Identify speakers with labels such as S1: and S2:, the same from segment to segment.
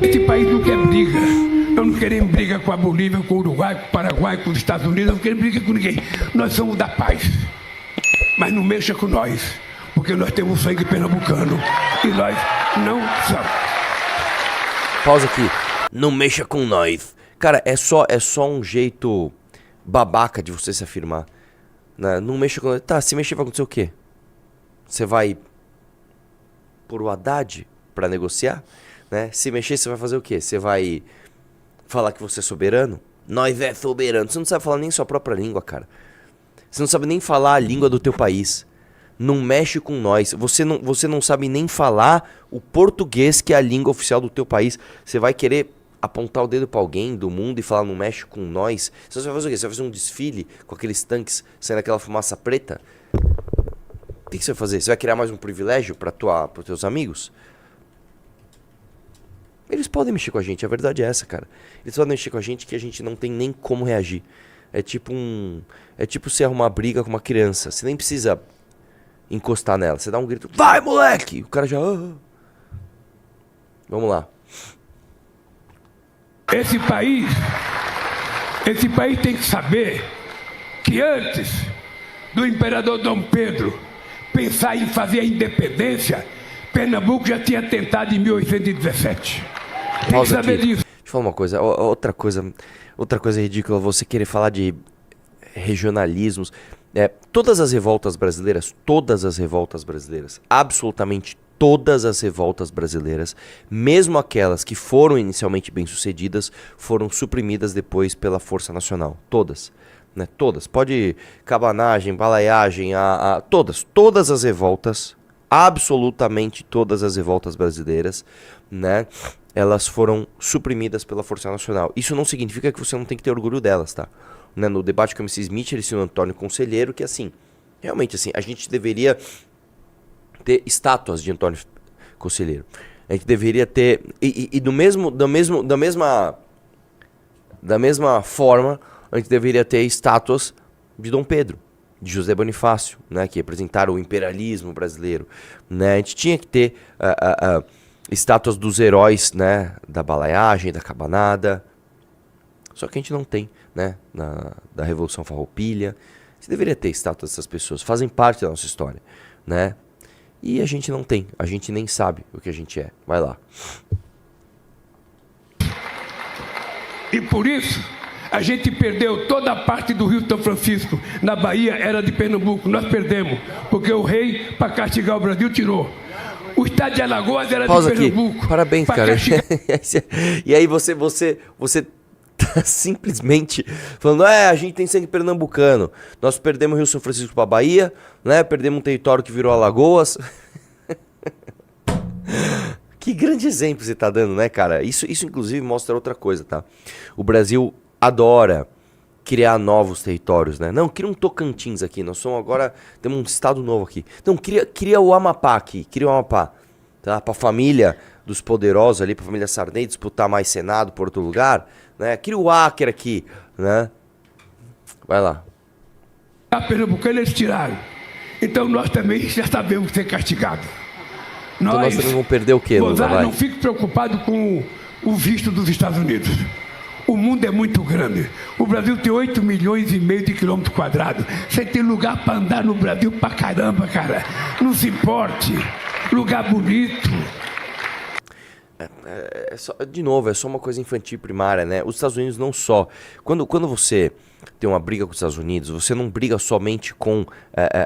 S1: Esse país não quer briga. Eu não queremos briga com a Bolívia, com o Uruguai, com o Paraguai, com os Estados Unidos. Eu não queremos briga com ninguém. Nós somos da paz. Mas não mexa com nós, porque nós temos sangue pernambucano. E nós não somos.
S2: Pausa aqui. Não mexa com nós. Cara, é só um jeito babaca de você se afirmar. Né? Não mexa com nós. Tá, se mexer vai acontecer o quê? Você vai por o Haddad pra negociar? Né? Se mexer, você vai fazer o quê? Você vai falar que você é soberano? Nós é soberano. Você não sabe falar nem sua própria língua, cara. Você não sabe nem falar a língua do teu país. Não mexe com nós. Você não sabe nem falar o português, que é a língua oficial do teu país. Você vai querer apontar o dedo pra alguém do mundo e falar não mexe com nós? Você vai fazer o quê? Você vai fazer um desfile com aqueles tanques saindo aquela fumaça preta? O que você vai fazer? Você vai criar mais um privilégio para os teus amigos? Eles podem mexer com a gente, a verdade é essa, cara. Eles podem mexer com a gente que a gente não tem nem como reagir. É tipo você arrumar briga com uma criança. Você nem precisa encostar nela. Você dá um grito, vai moleque! O cara já... Vamos lá.
S1: Esse país tem que saber que antes do imperador Dom Pedro pensar em fazer a independência, Pernambuco já tinha tentado em 1817. Tem que saber disso.
S2: Deixa eu falar uma coisa. Outra coisa ridícula, você querer falar de regionalismos. Todas as revoltas brasileiras, absolutamente todas as revoltas brasileiras, mesmo aquelas que foram inicialmente bem-sucedidas, foram suprimidas depois pela Força Nacional. Todas. Né? Todas. Pode cabanagem, balaiagem, todas as revoltas, absolutamente todas as revoltas brasileiras, né? Elas foram suprimidas pela Força Nacional. Isso não significa que você não tem que ter orgulho delas, tá? Né? No debate com o MC Smith, ele ensinou Antônio Conselheiro que, assim, realmente, assim, a gente deveria ter estátuas de Antônio Conselheiro. A gente deveria ter... Da mesma forma, a gente deveria ter estátuas de Dom Pedro, de José Bonifácio, né? Que representaram o imperialismo brasileiro. Né? A gente tinha que ter... estátuas dos heróis, né, da balaiagem, da cabanada. Só que a gente não tem, né, da Revolução Farroupilha. Você deveria ter estátuas dessas pessoas, fazem parte da nossa história, né? E a gente não tem, a gente nem sabe o que a gente é. Vai lá.
S1: E por isso, a gente perdeu toda a parte do Rio São Francisco. Na Bahia era de Pernambuco, nós perdemos, porque o rei, para castigar o Brasil, tirou. O estado de Alagoas era
S2: Pausa
S1: de Pernambuco.
S2: Aqui. Parabéns, cara. E aí você tá simplesmente falando, a gente tem sangue pernambucano. Nós perdemos o Rio São Francisco pra Bahia, né? Perdemos um território que virou Alagoas. Que grande exemplo você tá dando, né, cara? Isso inclusive mostra outra coisa, tá? O Brasil adora criar novos territórios, né? Não, cria um Tocantins aqui, nós somos agora, temos um estado novo aqui. Não, cria o Amapá aqui, cria o Amapá, tá? Pra família dos poderosos ali, pra família Sarney disputar mais Senado por outro lugar, né? Cria o Acre aqui, né? Vai lá.
S1: A Pernambucana eles tiraram. Então nós também já sabemos ser castigados.
S2: Então nós também vamos perder o quê, Lula?
S1: Não fique preocupado com o visto dos Estados Unidos. O mundo é muito grande. O Brasil tem 8 milhões e meio de quilômetros quadrados. Você tem lugar para andar no Brasil pra caramba, cara. Não se importe. Lugar bonito.
S2: De novo, é só uma coisa infantil primária, né? Os Estados Unidos não só... Quando você tem uma briga com os Estados Unidos, você não briga somente com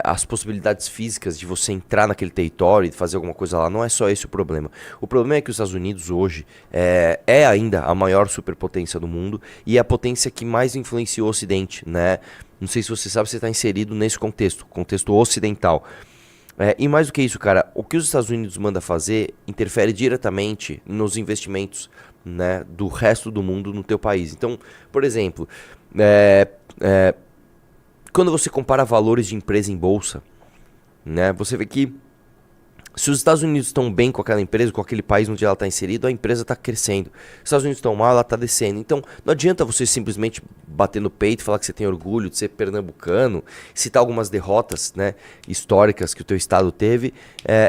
S2: as possibilidades físicas de você entrar naquele território e fazer alguma coisa lá. Não é só esse o problema. O problema é que os Estados Unidos hoje é ainda a maior superpotência do mundo e é a potência que mais influenciou o Ocidente, né? Não sei se você sabe, você está inserido nesse contexto ocidental. E mais do que isso, cara, o que os Estados Unidos manda fazer interfere diretamente nos investimentos, né, do resto do mundo no teu país. Então, por exemplo, quando você compara valores de empresa em bolsa, né, você vê que se os Estados Unidos estão bem com aquela empresa, com aquele país onde ela está inserida, a empresa está crescendo. Se os Estados Unidos estão mal, ela está descendo. Então, não adianta você simplesmente bater no peito, falar que você tem orgulho de ser pernambucano, citar algumas derrotas, né, históricas que o teu estado teve,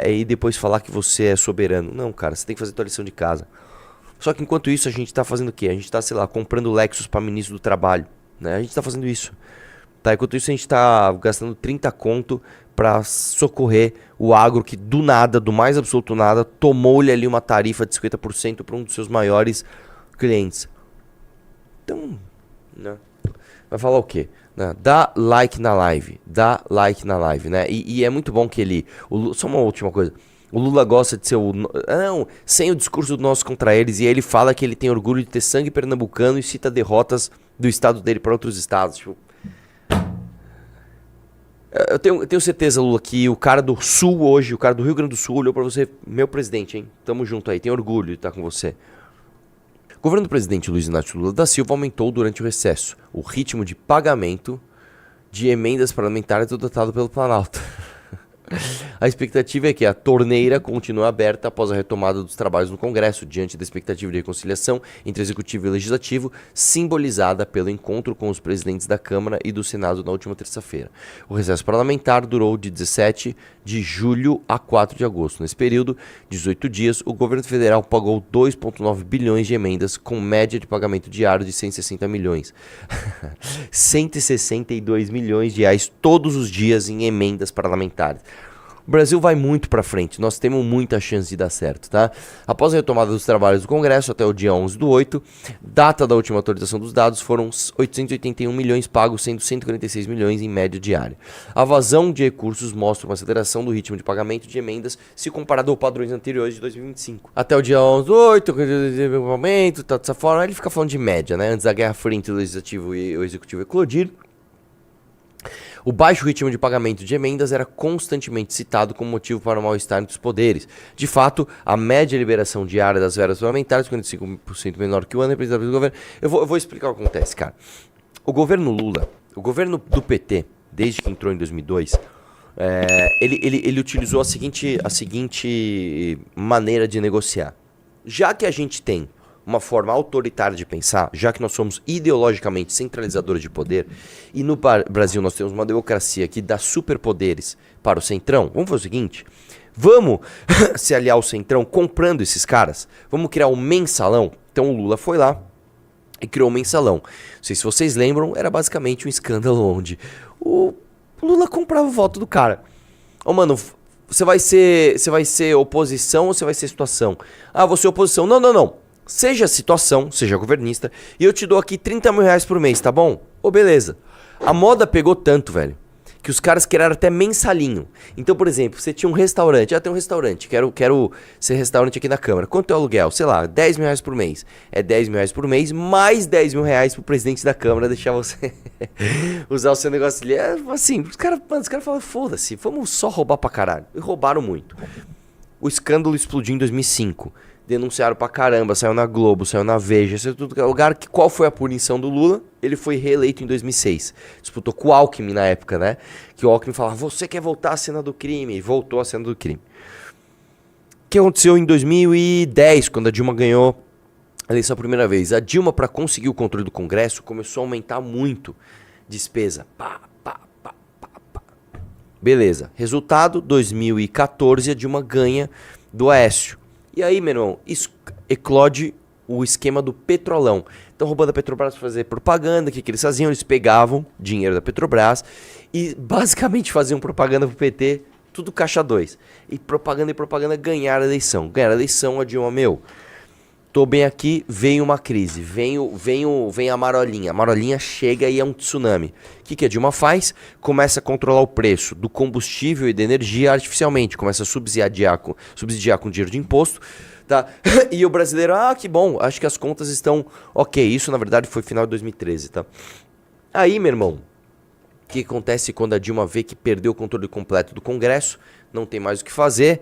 S2: e depois falar que você é soberano. Não, cara, você tem que fazer tua lição de casa. Só que enquanto isso a gente tá fazendo o quê? A gente tá, sei lá, comprando Lexus para ministro do trabalho, né? A gente tá fazendo isso. Tá, enquanto isso a gente tá gastando 30 conto para socorrer o agro que do nada, do mais absoluto nada, tomou-lhe ali uma tarifa de 50% para um dos seus maiores clientes. Então, né? Vai falar o quê? Né? Dá like na live, né? E é muito bom que ele... Só uma última coisa. O Lula gosta de ser o... Não, sem o discurso do nós contra eles. E ele fala que ele tem orgulho de ter sangue pernambucano e cita derrotas do estado dele para outros estados. Tipo... Eu tenho certeza, Lula, que o cara do Sul hoje, o cara do Rio Grande do Sul olhou pra você, meu presidente, hein? Tamo junto aí, tem orgulho de estar com você. O governo do presidente Luiz Inácio Lula da Silva aumentou durante o recesso o ritmo de pagamento de emendas parlamentares adotado pelo Planalto. A expectativa é que a torneira continue aberta após a retomada dos trabalhos no Congresso, diante da expectativa de reconciliação entre Executivo e Legislativo, simbolizada pelo encontro com os presidentes da Câmara e do Senado na última terça-feira. O recesso parlamentar durou de 17 de julho a 4 de agosto. Nesse período, 18 dias, o governo federal pagou 2,9 bilhões de emendas, com média de pagamento diário de 160 milhões. 162 milhões de reais todos os dias em emendas parlamentares. O Brasil vai muito para frente, nós temos muita chance de dar certo, tá? Após a retomada dos trabalhos do Congresso até o dia 11/8, data da última atualização dos dados, foram 881 milhões pagos, sendo 146 milhões em média diária. A vazão de recursos mostra uma aceleração do ritmo de pagamento de emendas se comparado aos padrões anteriores de 2025. Até o dia 11/8, o pagamento, tá dessa forma, ele fica falando de média, né? Antes da Guerra Fria entre o Legislativo e o Executivo eclodir, o baixo ritmo de pagamento de emendas era constantemente citado como motivo para o mal-estar entre os poderes. De fato, a média liberação diária das verbas parlamentares, 45% menor que o ano representado pelo governo. Eu vou explicar o que acontece, cara. O governo Lula, o governo do PT, desde que entrou em 2002, ele utilizou a seguinte maneira de negociar. Já que a gente tem uma forma autoritária de pensar, já que nós somos ideologicamente centralizadores de poder, e no Brasil nós temos uma democracia que dá superpoderes para o Centrão, vamos fazer o seguinte, vamos se aliar ao Centrão comprando esses caras, vamos criar um mensalão. Então o Lula foi lá e criou um mensalão. Não sei se vocês lembram, era basicamente um escândalo onde o Lula comprava o voto do cara. Ô, mano, você vai ser oposição ou você vai ser situação? Ah, vou ser oposição. Não. Seja situação, seja governista, e eu te dou aqui 30 mil reais por mês, tá bom? Ô, beleza. A moda pegou tanto, velho, que os caras criaram até mensalinho. Então, por exemplo, você tinha um restaurante. Tem um restaurante, quero ser restaurante aqui na Câmara. Quanto é o aluguel? Sei lá, 10 mil reais por mês. É 10 mil reais por mês, mais 10 mil reais pro presidente da Câmara deixar você usar o seu negócio ali. É assim, os caras falam, foda-se, vamos só roubar pra caralho. E roubaram muito. O escândalo explodiu em 2005. Denunciaram pra caramba, saiu na Globo, saiu na Veja, saiu tudo que é lugar. Qual foi a punição do Lula? Ele foi reeleito em 2006. Disputou com o Alckmin na época, né? Que o Alckmin falava, você quer voltar à cena do crime? E voltou à cena do crime. O que aconteceu em 2010, quando a Dilma ganhou a eleição a primeira vez? A Dilma, para conseguir o controle do Congresso, começou a aumentar muito despesa. Beleza. Resultado, 2014, a Dilma ganha do Aécio. E aí, meu irmão, eclode o esquema do Petrolão. Então, roubando a Petrobras para fazer propaganda, o que eles faziam? Eles pegavam dinheiro da Petrobras e basicamente faziam propaganda pro PT, tudo caixa 2. E propaganda ganharam a eleição. Ganharam a eleição, a Dilma, tô bem aqui, vem uma crise, vem a marolinha. A marolinha chega e é um tsunami. O que a Dilma faz? Começa a controlar o preço do combustível e da energia artificialmente. Começa a subsidiar com dinheiro de imposto. Tá? E o brasileiro, que bom, acho que as contas estão ok. Isso, na verdade, foi final de 2013. Tá? Aí, meu irmão, o que acontece quando a Dilma vê que perdeu o controle completo do Congresso? Não tem mais o que fazer?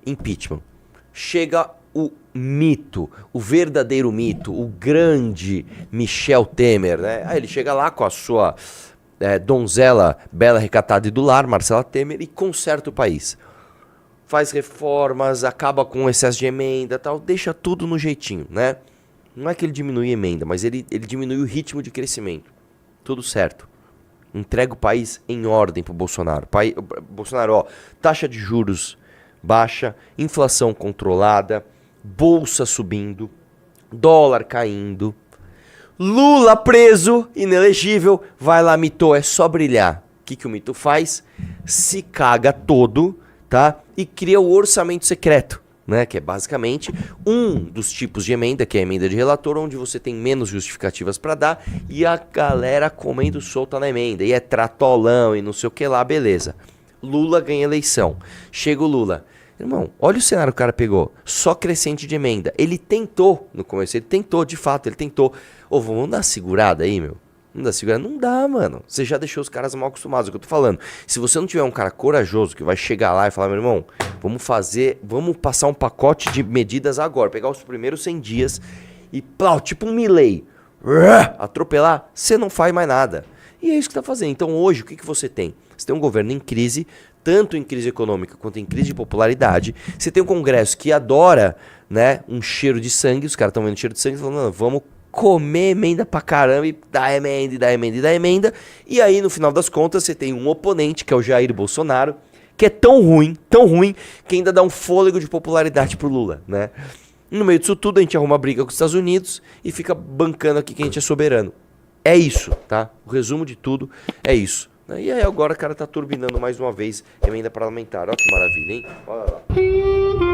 S2: Impeachment. Chega o mito, o verdadeiro mito, o grande Michel Temer, né? Aí ele chega lá com a sua donzela bela, recatada e do lar, Marcela Temer, e conserta o país. Faz reformas, acaba com o excesso de emenda, tal, deixa tudo no jeitinho, né? Não é que ele diminui a emenda, mas ele diminui o ritmo de crescimento. Tudo certo. Entrega o país em ordem pro Bolsonaro. Bolsonaro, taxa de juros baixa, inflação controlada, bolsa subindo, dólar caindo, Lula preso, inelegível, vai lá, mitou, é só brilhar. O que o mito faz? Se caga todo, tá? E cria o orçamento secreto, né? Que é basicamente um dos tipos de emenda, que é a emenda de relator, onde você tem menos justificativas pra dar e a galera comendo solta na emenda. E é tratolão e não sei o que lá, beleza. Lula ganha eleição. Chega o Lula. Irmão, olha o cenário que o cara pegou. Só crescente de emenda. Ele tentou no começo, ele tentou, de fato, ele tentou. Ô, vamos dar uma segurada aí, meu. Não dá segurada? Não dá, mano. Você já deixou os caras mal acostumados, é o que eu tô falando. Se você não tiver um cara corajoso que vai chegar lá e falar, meu irmão, vamos passar um pacote de medidas agora, pegar os primeiros 100 dias e, plau, tipo um Milei, atropelar, você não faz mais nada. E é isso que tá fazendo. Então hoje, o que você tem? Você tem um governo em crise, tanto em crise econômica quanto em crise de popularidade. Você tem um Congresso que adora, né, um cheiro de sangue. Os caras estão vendo cheiro de sangue e falando, não, vamos comer emenda pra caramba e dar emenda, e dar emenda, e dar emenda. E aí, no final das contas, você tem um oponente, que é o Jair Bolsonaro, que é tão ruim, que ainda dá um fôlego de popularidade pro Lula, né? No meio disso tudo, a gente arruma briga com os Estados Unidos e fica bancando aqui que a gente é soberano. É isso, tá? O resumo de tudo é isso. E aí agora o cara tá turbinando mais uma vez emenda parlamentar. Olha que maravilha, hein? Olha lá.